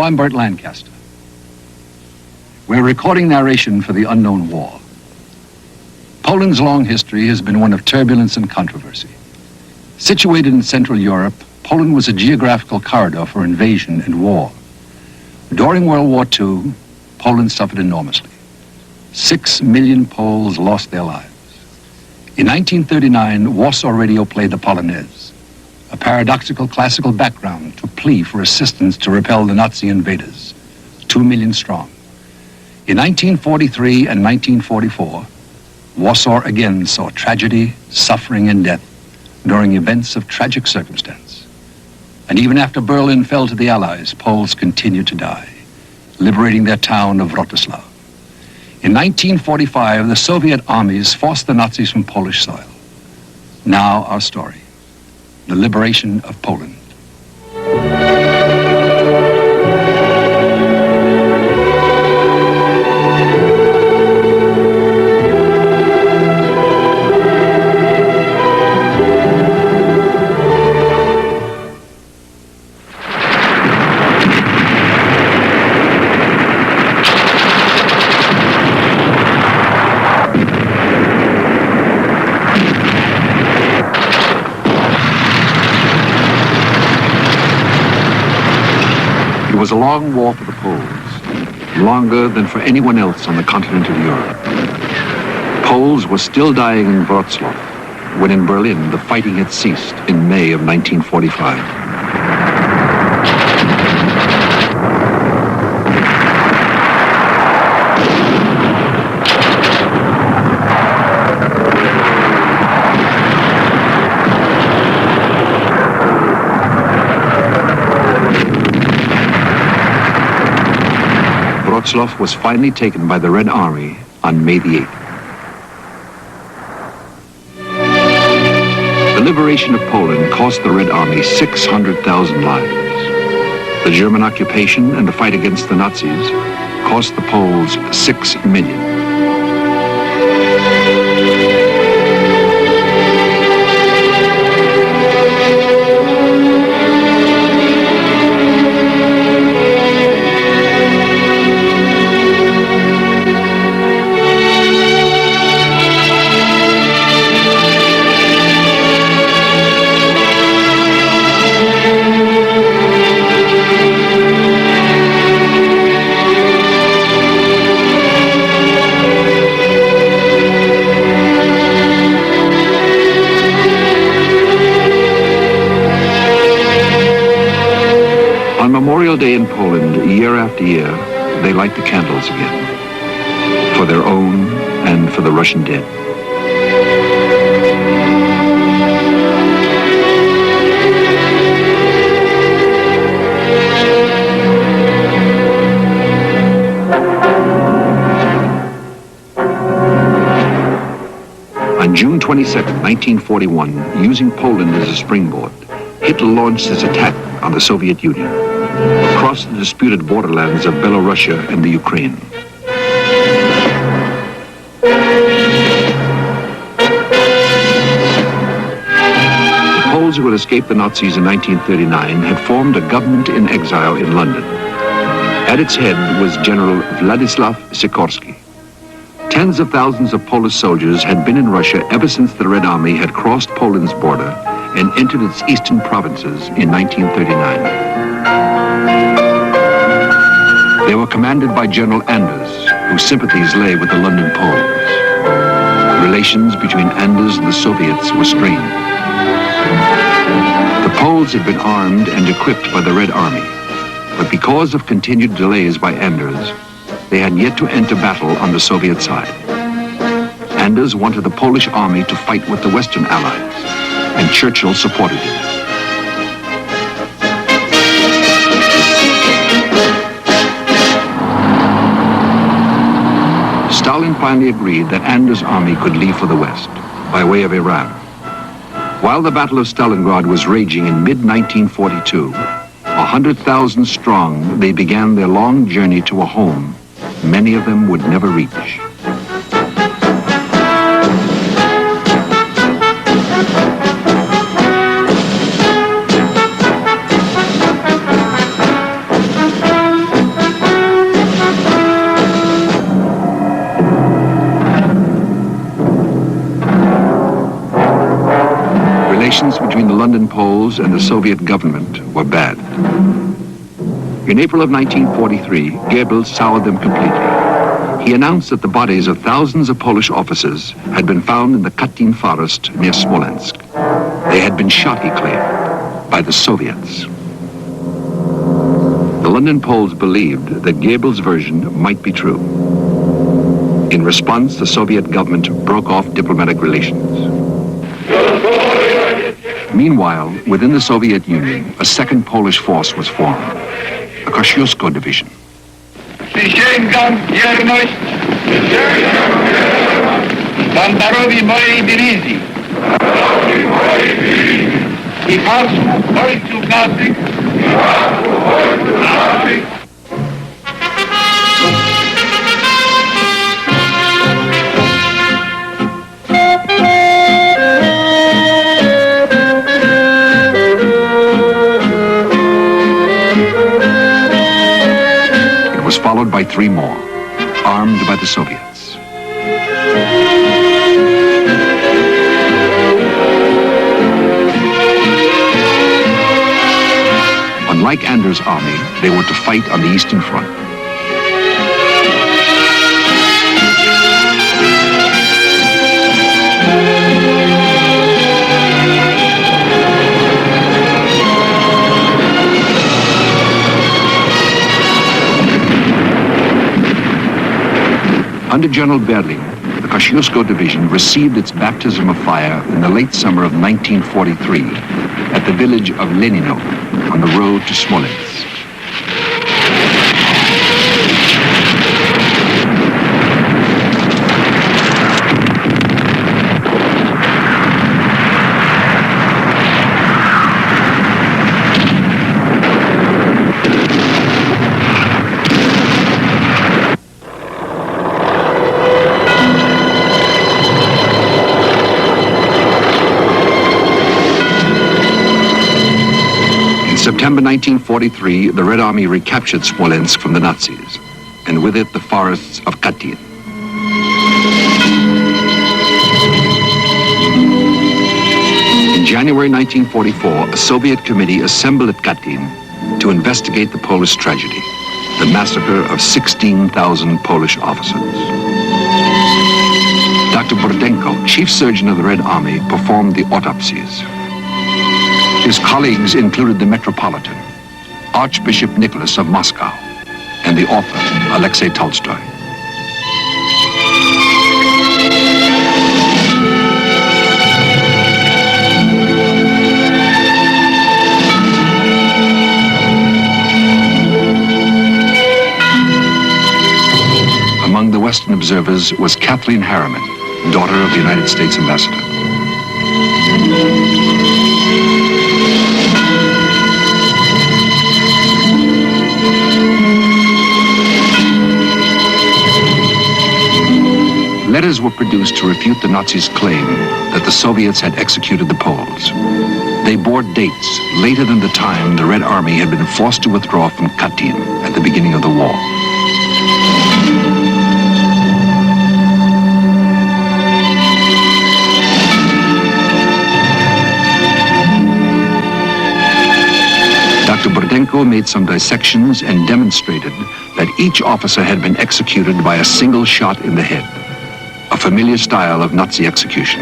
I'm Burt Lancaster. We're recording narration for the unknown war. Poland's long history has been one of turbulence and controversy. Situated in Central Europe, Poland was a geographical corridor for invasion and war. During World War II, Poland suffered enormously. 6 million Poles lost their lives. In 1939, Warsaw Radio played the Polonaise, a paradoxical classical background to plea for assistance to repel the Nazi invaders, 2 million strong. In 1943 and 1944, Warsaw again saw tragedy, suffering, and death during events of tragic circumstance. And even after Berlin fell to the Allies, Poles continued to die, liberating their town of Wrocław. In 1945, the Soviet armies forced the Nazis from Polish soil. Now our story, the liberation of Poland. It was a long war for the Poles, longer than for anyone else on the continent of Europe. Poles were still dying in Wrocław when in Berlin the fighting had ceased in May of 1945. Wrocław was finally taken by the Red Army on May the 8th. The liberation of Poland cost the Red Army 600,000 lives. The German occupation and the fight against the Nazis cost the Poles 6 million. On Memorial Day in Poland, year after year, they light the candles again, for their own and for the Russian dead. On June 22, 1941, using Poland as a springboard, Hitler launched his attack on the Soviet Union across the disputed borderlands of Belarusia and the Ukraine. The Poles who had escaped the Nazis in 1939 had formed a government in exile in London. At its head was General Władysław Sikorski. Tens of thousands of Polish soldiers had been in Russia ever since the Red Army had crossed Poland's border and entered its eastern provinces in 1939. They were commanded by General Anders, whose sympathies lay with the London Poles. Relations between Anders and the Soviets were strained. The Poles had been armed and equipped by the Red Army, but because of continued delays by Anders, they had yet to enter battle on the Soviet side. Anders wanted the Polish army to fight with the Western Allies, and Churchill supported him. Stalin finally agreed that Anders' army could leave for the West, by way of Iran. While the Battle of Stalingrad was raging in mid-1942, 100,000 strong, they began their long journey to a home many of them would never reach. between the London Poles and the Soviet government were bad. In April of 1943, Goebbels soured them completely. He announced that the bodies of thousands of Polish officers had been found in the Katyn forest near Smolensk. They had been shot, he claimed, by the Soviets. The London Poles believed that Goebbels' version might be true. In response, the Soviet government broke off diplomatic relations. Meanwhile, within the Soviet Union, a second Polish force was formed, the Kosciuszko Division. Przysięgam wierność sztandarowi mojej dywizji i hasłu ojców naszych was followed by three more, armed by the Soviets. Unlike Anders' army, they were to fight on the Eastern Front. Under General Berling, the Kosciuszko Division received its baptism of fire in the late summer of 1943 at the village of Lenino on the road to Smolensk. In September 1943, the Red Army recaptured Smolensk from the Nazis, and with it the forests of Katyn. In January 1944, a Soviet committee assembled at Katyn to investigate the Polish tragedy, the massacre of 16,000 Polish officers. Dr. Burdenko, chief surgeon of the Red Army, performed the autopsies. His colleagues included the Metropolitan, Archbishop Nicholas of Moscow, and the author, Alexei Tolstoy. Among the Western observers was Kathleen Harriman, daughter of the United States ambassador. Letters were produced to refute the Nazis' claim that the Soviets had executed the Poles. They bore dates later than the time the Red Army had been forced to withdraw from Katyn at the beginning of the war. Dr. Burdenko made some dissections and demonstrated that each officer had been executed by a single shot in the head, a familiar style of Nazi execution.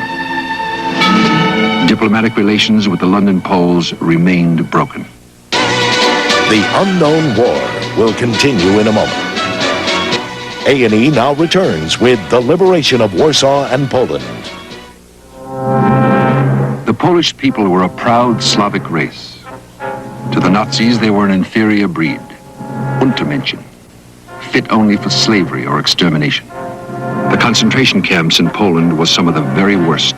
Diplomatic relations with the London Poles remained broken. The unknown war will continue in a moment. A&E now returns with the liberation of Warsaw and Poland. The Polish people were a proud Slavic race. To the Nazis, they were an inferior breed, Untermenschen, fit only for slavery or extermination. The concentration camps in Poland were some of the very worst.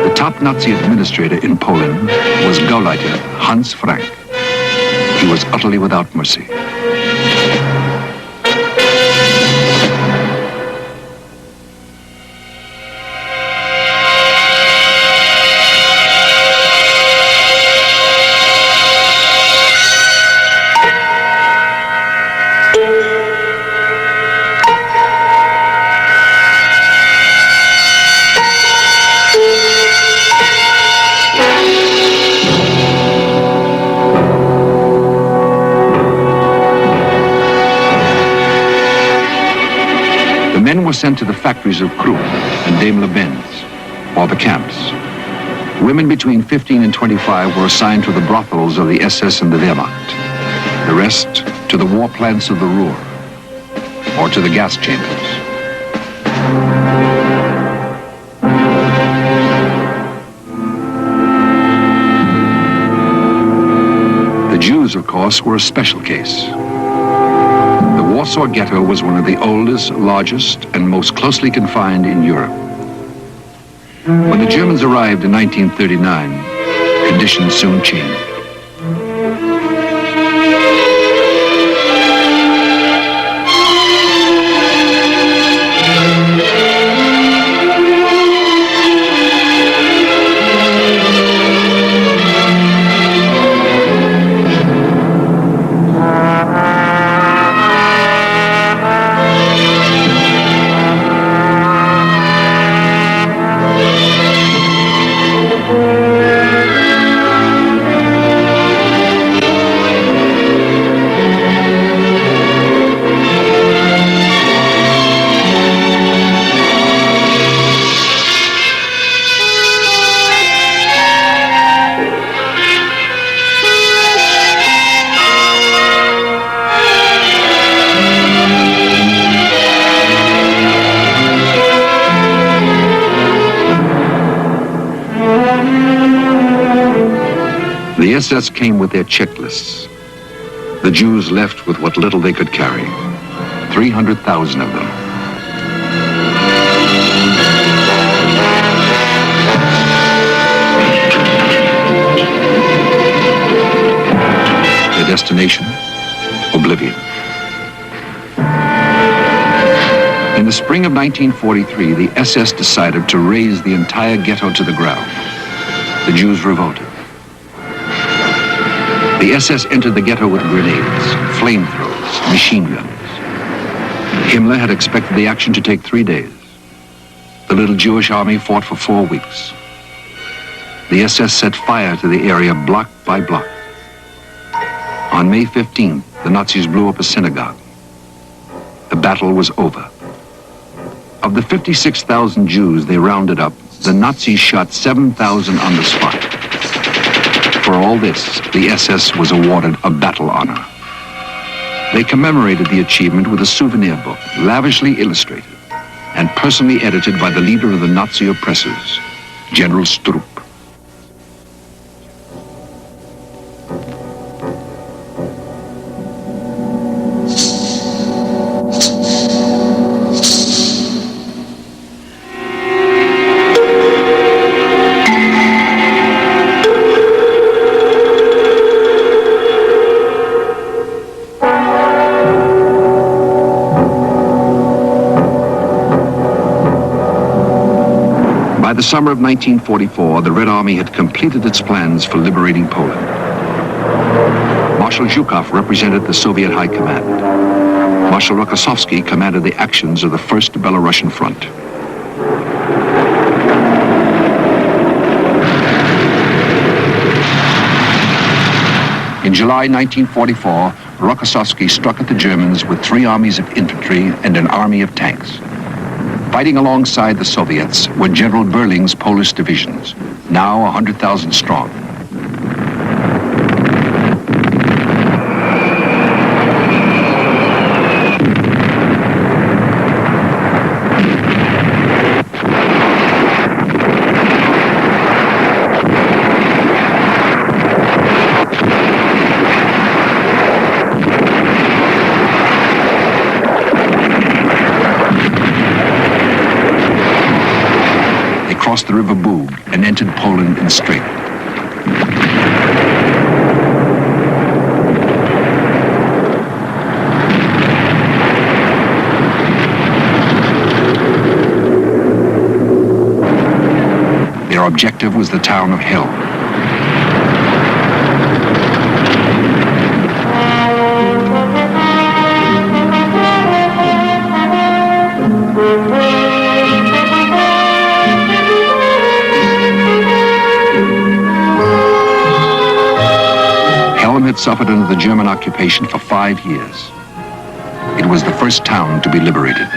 The top Nazi administrator in Poland was Gauleiter Hans Frank. He was utterly without mercy. sent to the factories of Krupp and Daimler-Benz, or the camps. Women between 15 and 25 were assigned to the brothels of the SS and the Wehrmacht. The rest to the war plants of the Ruhr, or to the gas chambers. The Jews, of course, were a special case. The Warsaw Ghetto was one of the oldest, largest, and most closely confined in Europe. When the Germans arrived in 1939, conditions soon changed. The SS came with their checklists. The Jews left with what little they could carry. 300,000 of them. Their destination, oblivion. In the spring of 1943, the SS decided to raze the entire ghetto to the ground. The Jews revolted. The SS entered the ghetto with grenades, flamethrowers, machine guns. Himmler had expected the action to take 3 days. The little Jewish army fought for 4 weeks. The SS set fire to the area block by block. On May 15th, the Nazis blew up a synagogue. The battle was over. Of the 56,000 Jews they rounded up, the Nazis shot 7,000 on the spot. For all this, the SS was awarded a battle honor. They commemorated the achievement with a souvenir book, lavishly illustrated and personally edited by the leader of the Nazi oppressors, General Stroop. By the summer of 1944, the Red Army had completed its plans for liberating Poland. Marshal Zhukov represented the Soviet High Command. Marshal Rokossovsky commanded the actions of the First Belarusian Front. In July 1944, Rokossovsky struck at the Germans with 3 armies of infantry and an army of tanks. Fighting alongside the Soviets were General Berling's Polish divisions, now 100,000 strong. Crossed the River Bug and entered Poland in straight. Their objective was the town of Hell. Had suffered under the German occupation for 5 years. It was the first town to be liberated.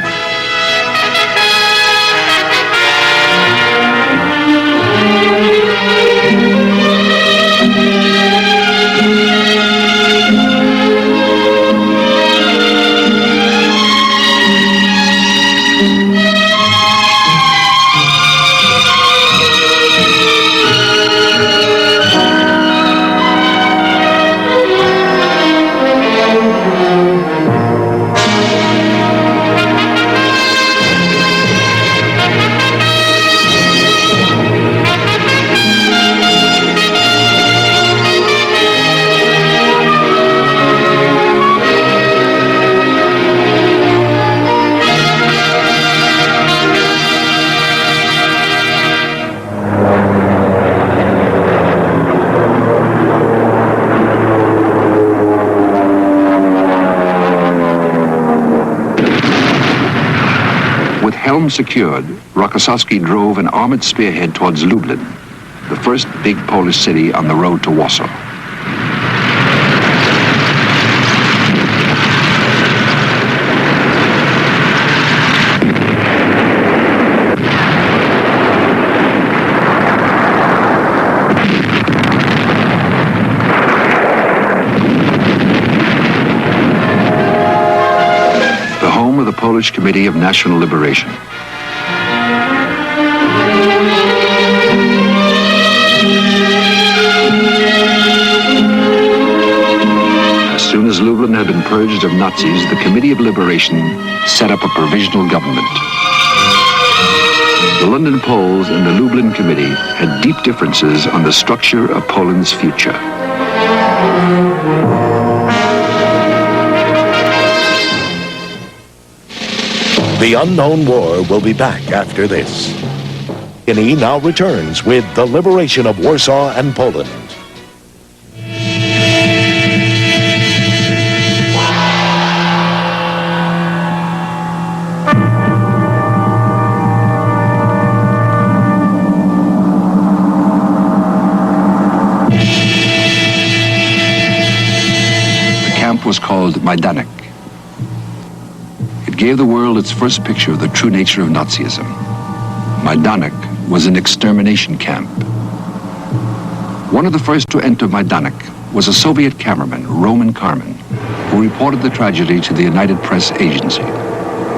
Rome secured, Rokossowski drove an armored spearhead towards Lublin, the first big Polish city on the road to Warsaw. The home of the Polish Committee of National Liberation. As soon as Lublin had been purged of Nazis, the Committee of Liberation set up a provisional government. The London Poles and the Lublin Committee had deep differences on the structure of Poland's future. The Unknown War will be back after this. A&E now returns with the liberation of Warsaw and Poland. The camp was called Majdanek. It gave the world its first picture of the true nature of Nazism. Majdanek was an extermination camp. One of the first to enter Majdanek was a Soviet cameraman, Roman Karman, who reported the tragedy to the United Press Agency.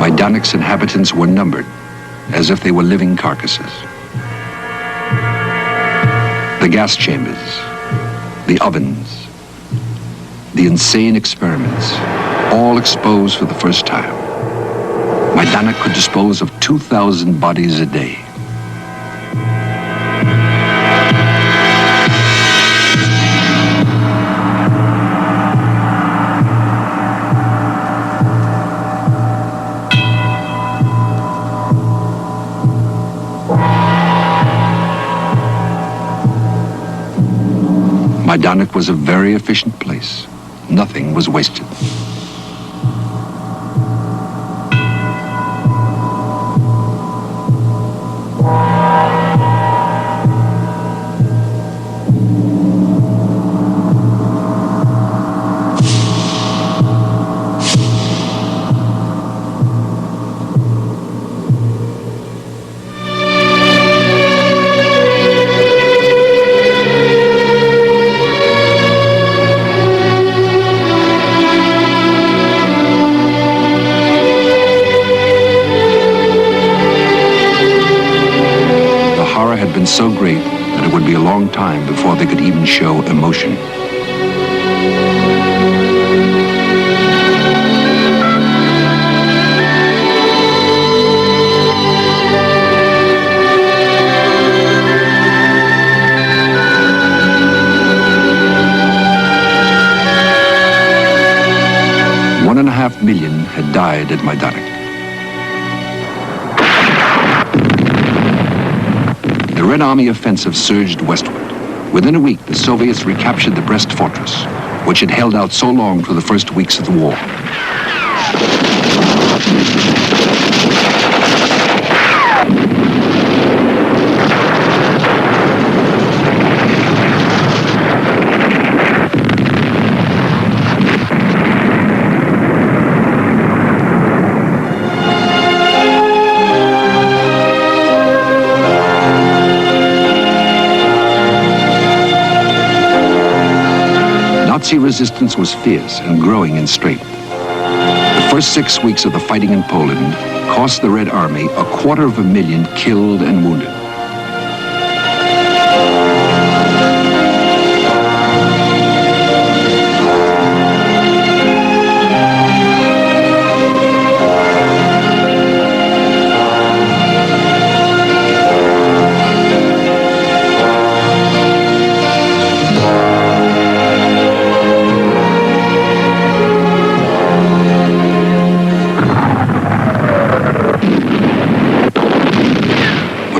Majdanek's inhabitants were numbered, as if they were living carcasses. The gas chambers, the ovens, the insane experiments, all exposed for the first time. Majdanek could dispose of 2,000 bodies a day. Majdanek was a very efficient place. Nothing was wasted. Been so great that it would be a long time before they could even show emotion. $1.5 million had died at Majdanek. The Red Army offensive surged westward. Within a week, the Soviets recaptured the Brest fortress, which had held out so long through the first weeks of the war. Nazi resistance was fierce and growing in strength. The first 6 weeks of the fighting in Poland cost the Red Army 250,000 killed and wounded.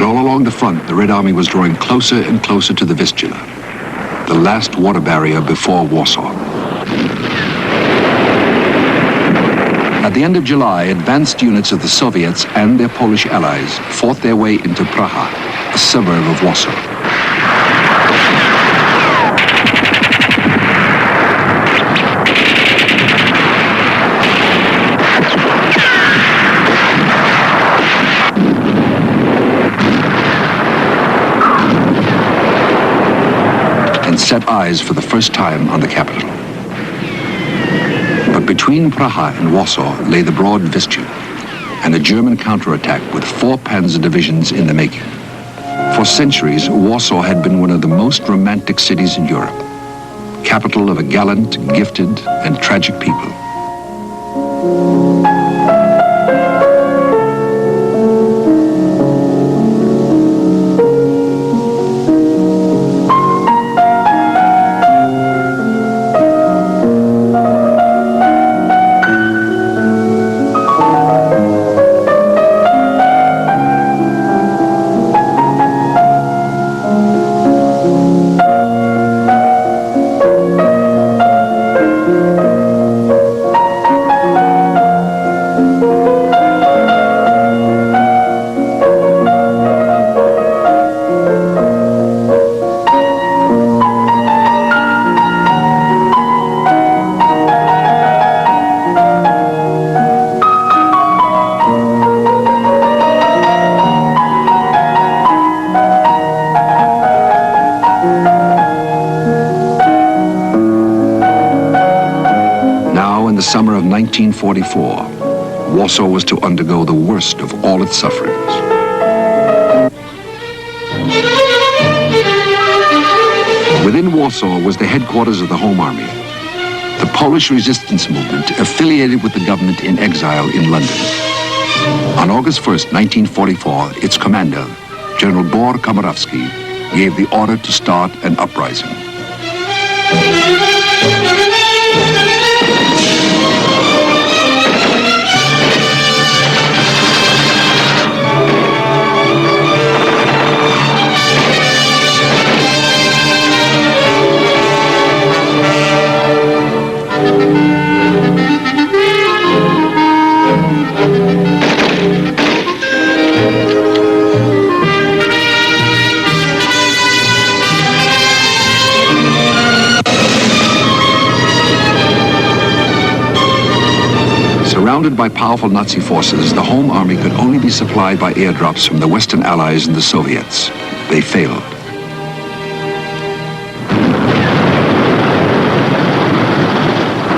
Along the front, the Red Army was drawing closer and closer to the Vistula, the last water barrier before Warsaw. At the end of July, advanced units of the Soviets and their Polish allies fought their way into Praha, a suburb of Warsaw. And set eyes for the first time on the capital. But between Praha and Warsaw lay the broad Vistula, and a German counterattack with 4 panzer divisions in the making. For centuries, Warsaw had been one of the most romantic cities in Europe, capital of a gallant, gifted, and tragic people. In the summer of 1944, Warsaw was to undergo the worst of all its sufferings. Within Warsaw was the headquarters of the Home Army, the Polish resistance movement affiliated with the government in exile in London. On August 1st, 1944, its commander, General Bor Komorowski, gave the order to start an uprising. Surrounded by powerful Nazi forces, the Home Army could only be supplied by airdrops from the Western Allies and the Soviets. They failed.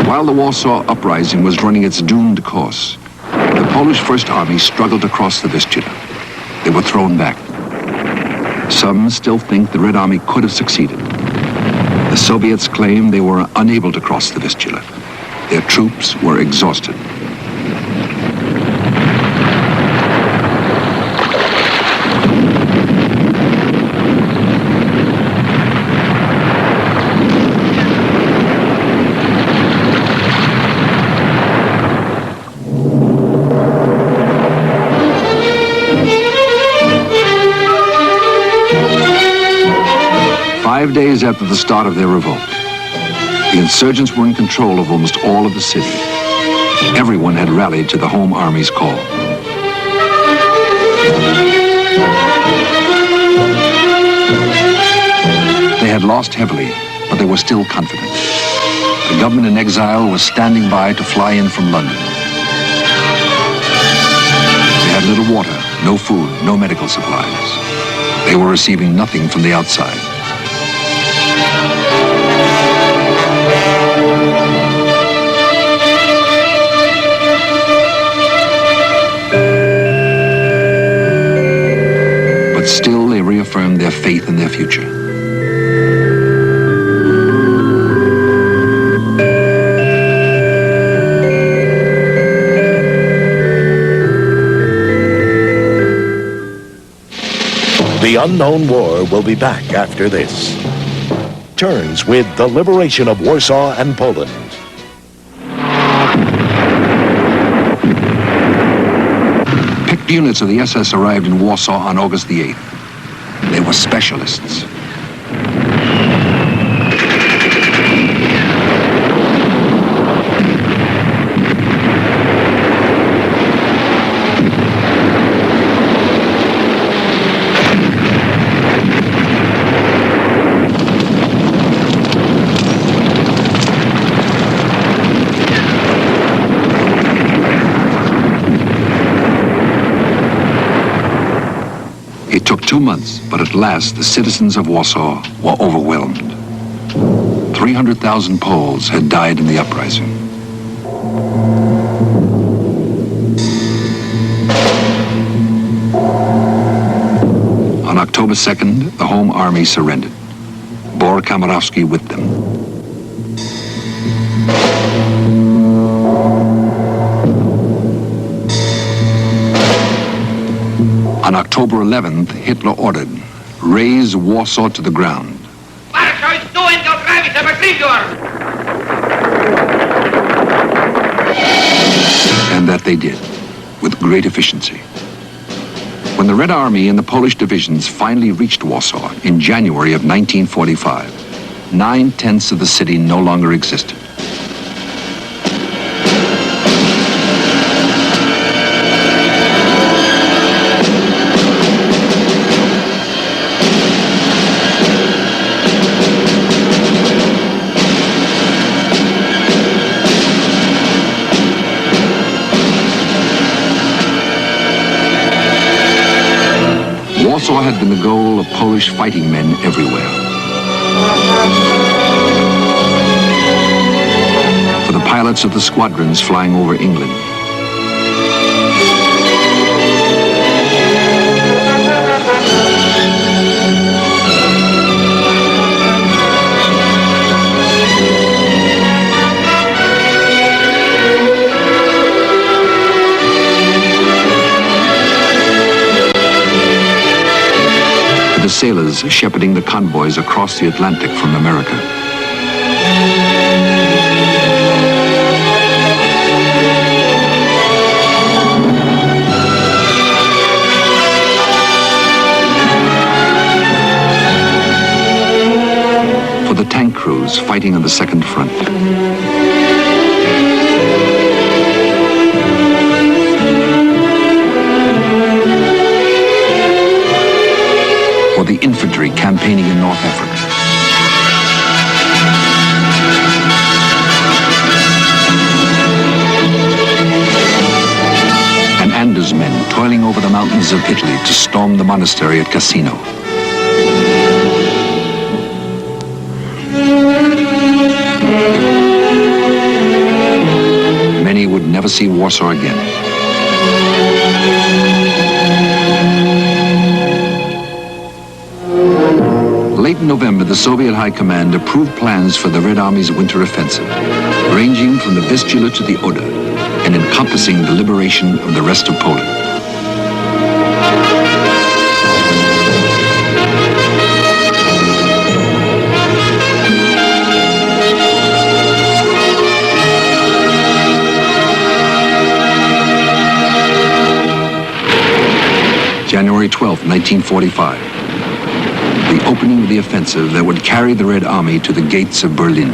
While the Warsaw Uprising was running its doomed course, the Polish First Army struggled to cross the Vistula. They were thrown back. Some still think the Red Army could have succeeded. The Soviets claim they were unable to cross the Vistula. Their troops were exhausted. Five days after the start of their revolt, the insurgents were in control of almost all of the city. Everyone had rallied to the Home Army's call. They had lost heavily, but they were still confident. The government in exile was standing by to fly in from London. They had little water, no food, no medical supplies. They were receiving nothing from the outside. But still, they reaffirmed their faith in their future. The Unknown War will be back after this. Turns with the liberation of Warsaw and Poland. Picked units of the SS arrived in Warsaw on August the 8th. They were specialists. 2 months, but at last the citizens of Warsaw were overwhelmed. 300,000 Poles had died in the uprising. On October 2nd, the Home Army surrendered. Bor Komorowski with them. On October 11th, Hitler ordered, raze Warsaw to the ground. And that they did, with great efficiency. When the Red Army and the Polish divisions finally reached Warsaw in January of 1945, 9/10 of the city no longer existed. Warsaw had been the goal of Polish fighting men everywhere. For the pilots of the squadrons flying over England. The sailors shepherding the convoys across the Atlantic from America. For the tank crews fighting on the second front. The infantry campaigning in North Africa. And Anders' men toiling over the mountains of Italy to storm the monastery at Cassino. Many would never see Warsaw again. Late in November, the Soviet High Command approved plans for the Red Army's winter offensive, ranging from the Vistula to the Oder, and encompassing the liberation of the rest of Poland. January 12, 1945. The opening of the offensive that would carry the Red Army to the gates of Berlin.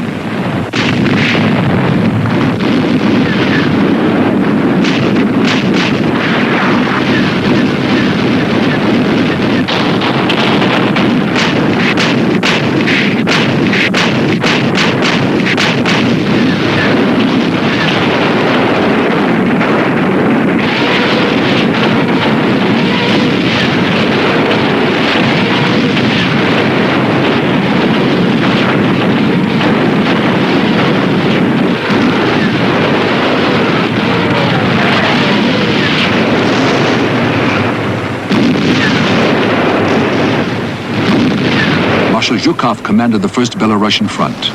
Marshal Zhukov commanded the 1st Belarusian Front,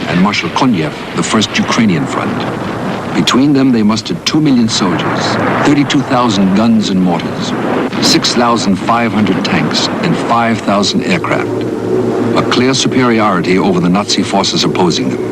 and Marshal Konyev the 1st Ukrainian Front. Between them, they mustered 2 million soldiers, 32,000 guns and mortars, 6,500 tanks, and 5,000 aircraft. A clear superiority over the Nazi forces opposing them.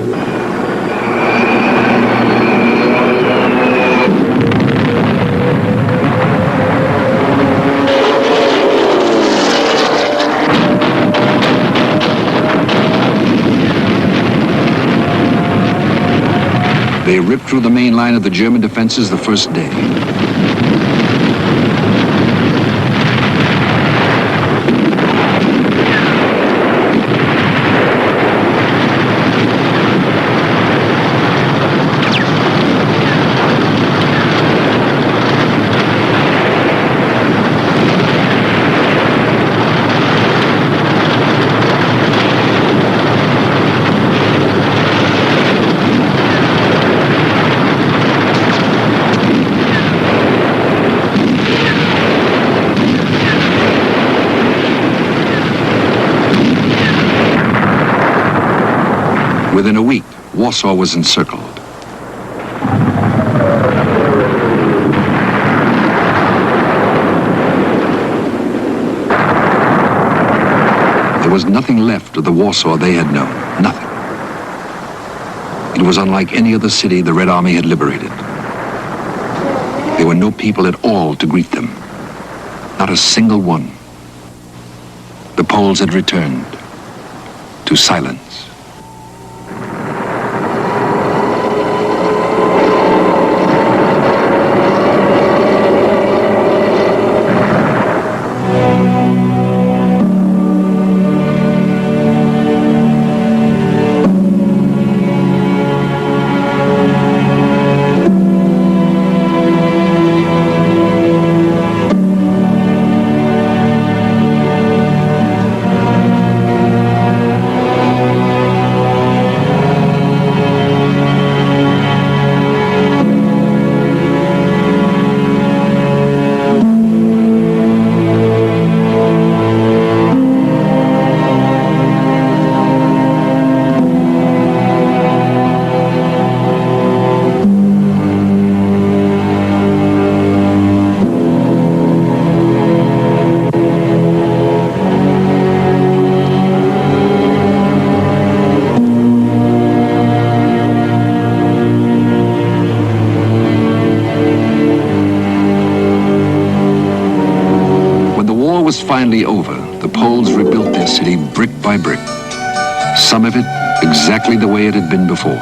They ripped through the main line of the German defenses the first day. Within a week, Warsaw was encircled. There was nothing left of the Warsaw they had known. Nothing. It was unlike any other city the Red Army had liberated. There were no people at all to greet them. Not a single one. The Poles had returned to silence. Was finally over, the Poles rebuilt their city brick by brick. Some of it exactly the way it had been before.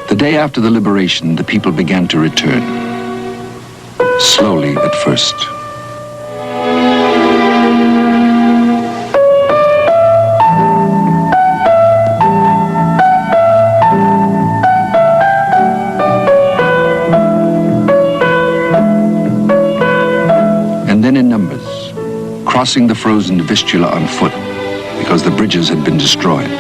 The day after the liberation, the people began to return. Slowly at first. And then in numbers, crossing the frozen Vistula on foot because the bridges had been destroyed.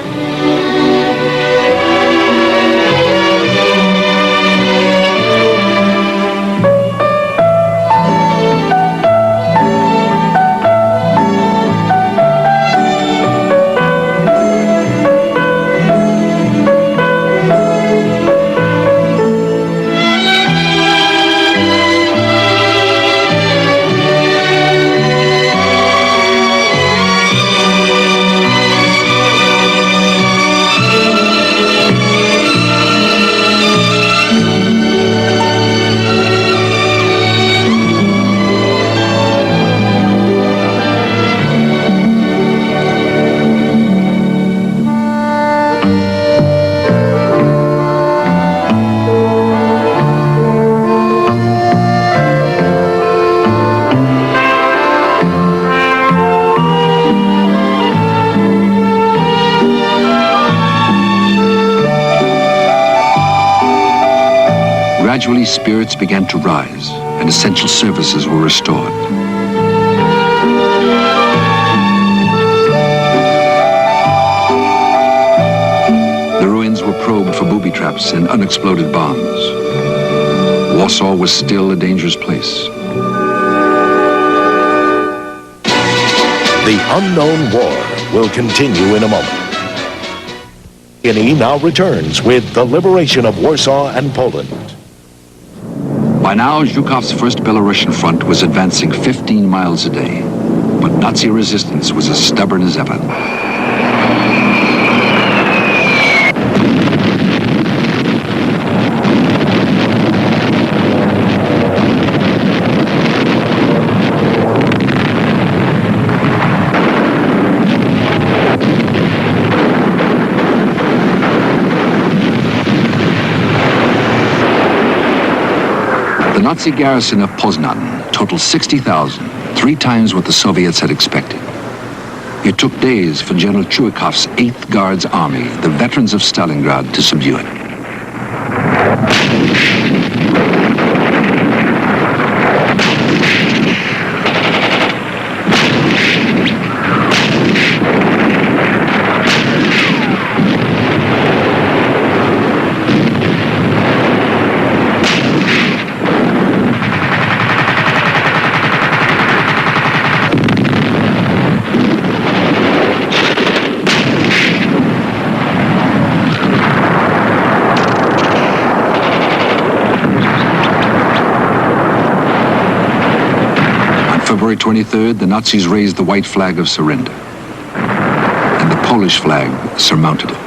Gradually, spirits began to rise, and essential services were restored. The ruins were probed for booby traps and unexploded bombs. Warsaw was still a dangerous place. The unknown war will continue in a moment. A&E now returns with the liberation of Warsaw and Poland. By now, Zhukov's first Belarusian front was advancing 15 miles a day, but Nazi resistance was as stubborn as ever. The Nazi garrison of Poznan totaled 60,000, 3 times what the Soviets had expected. It took days for General Chuikov's 8th Guards Army, the veterans of Stalingrad, to subdue it. February 23rd, the Nazis raised the white flag of surrender, and the Polish flag surmounted it.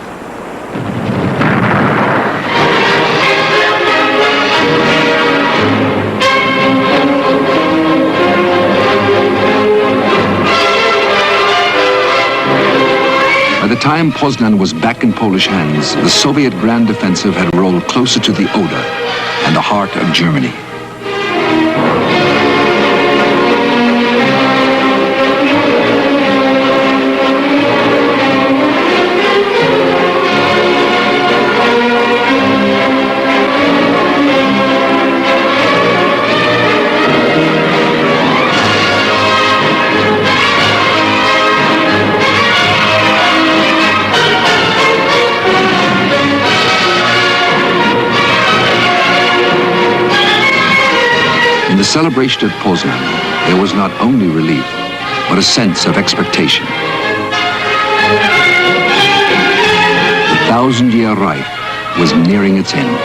By the time Poznan was back in Polish hands, the Soviet grand offensive had rolled closer to the Oder and the heart of Germany. In the celebration at Poznan, there was not only relief, but a sense of expectation. The 1,000-year Reich was nearing its end.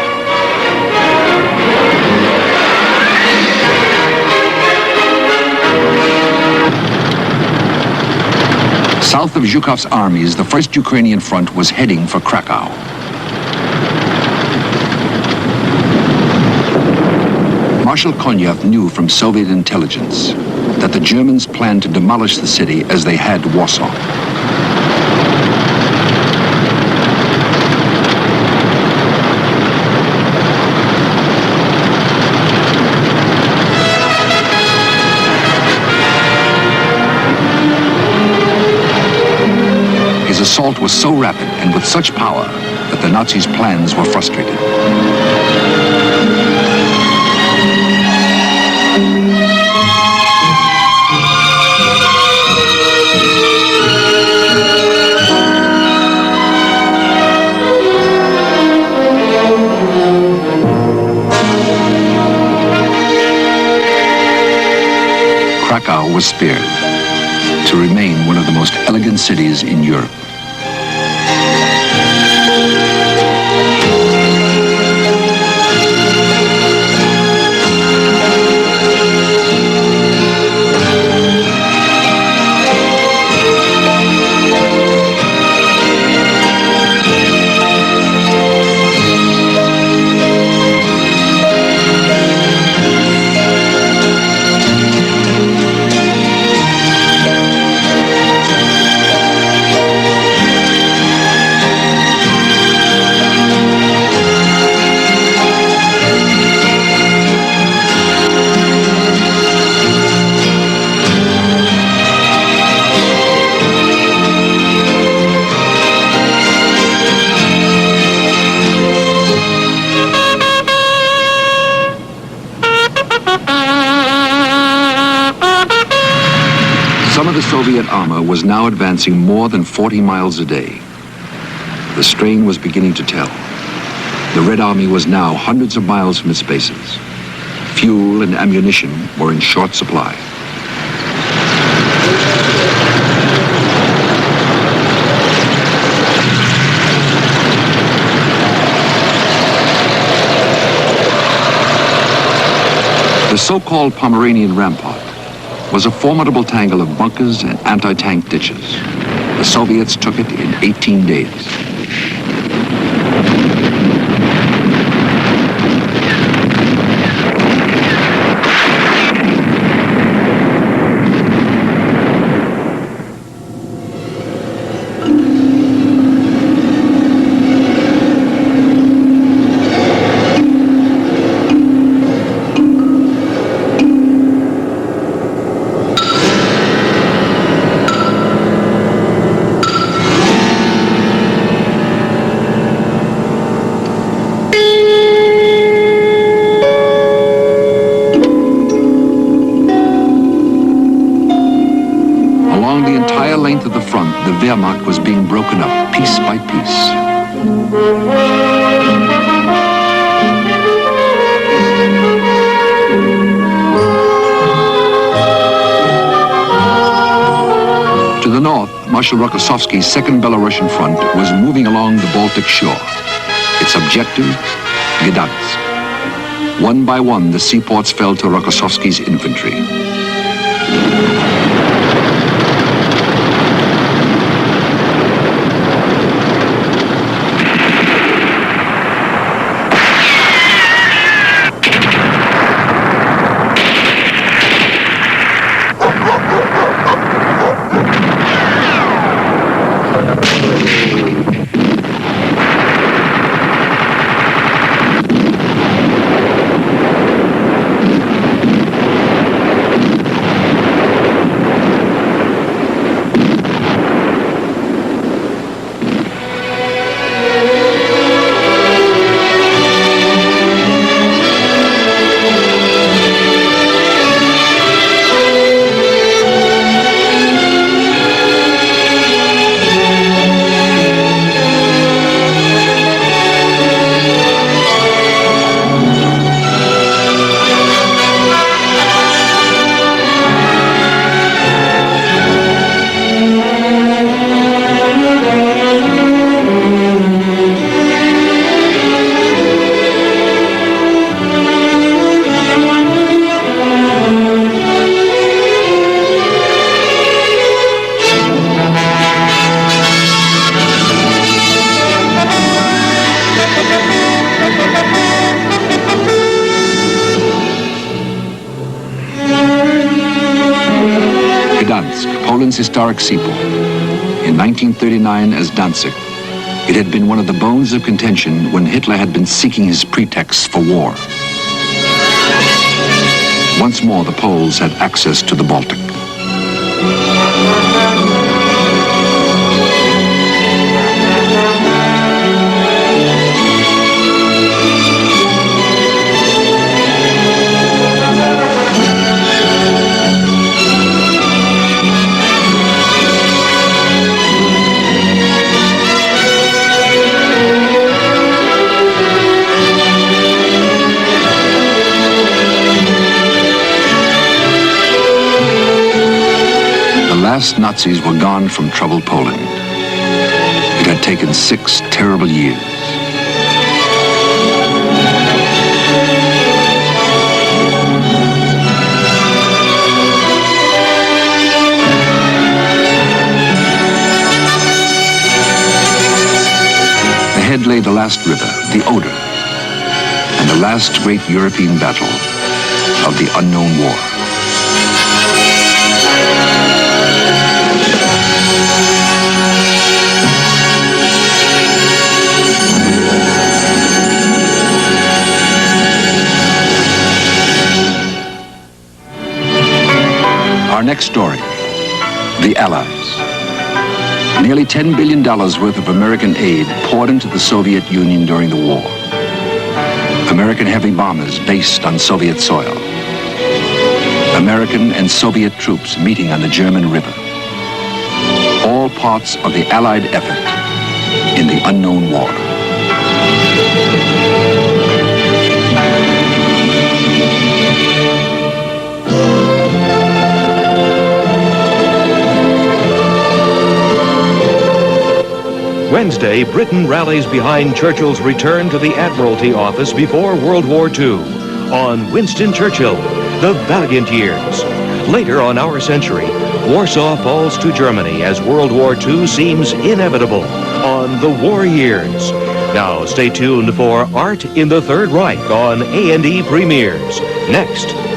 South of Zhukov's armies, the 1st Ukrainian Front was heading for Krakow. Marshal Konyev knew from Soviet intelligence that the Germans planned to demolish the city as they had Warsaw. His assault was so rapid and with such power that the Nazis' plans were frustrated. Krakow was spared to remain one of the most elegant cities in Europe. Some of the Soviet armor was now advancing more than 40 miles a day. The strain was beginning to tell. The Red Army was now hundreds of miles from its bases. Fuel and ammunition were in short supply. The so-called Pomeranian Rampart was a formidable tangle of bunkers and anti-tank ditches. The Soviets took it in 18 days. the Wehrmacht was being broken up piece by piece. To the north, Marshal Rokossovsky's Second Belarusian Front was moving along the Baltic shore. Its objective, Gdansk. One by one, the seaports fell to Rokossovsky's infantry. Poland's historic seaport. In 1939 as Danzig, it had been one of the bones of contention when Hitler had been seeking his pretexts for war. Once more, the Poles had access to the Baltic. The last Nazis were gone from troubled Poland. It had taken 6 terrible years. Ahead lay the last river, the Oder, and the last great European battle of the unknown war. Our next story, the Allies. Nearly $10 billion worth of American aid poured into the Soviet Union during the war. American heavy bombers based on Soviet soil. American and Soviet troops meeting on the German River. All parts of the Allied effort in the unknown war. Wednesday, Britain rallies behind Churchill's return to the Admiralty office before World War II on Winston Churchill, The Valiant Years. Later on Our Century, Warsaw falls to Germany as World War II seems inevitable on The War Years. Now stay tuned for Art in the Third Reich on A&E Premieres. Next.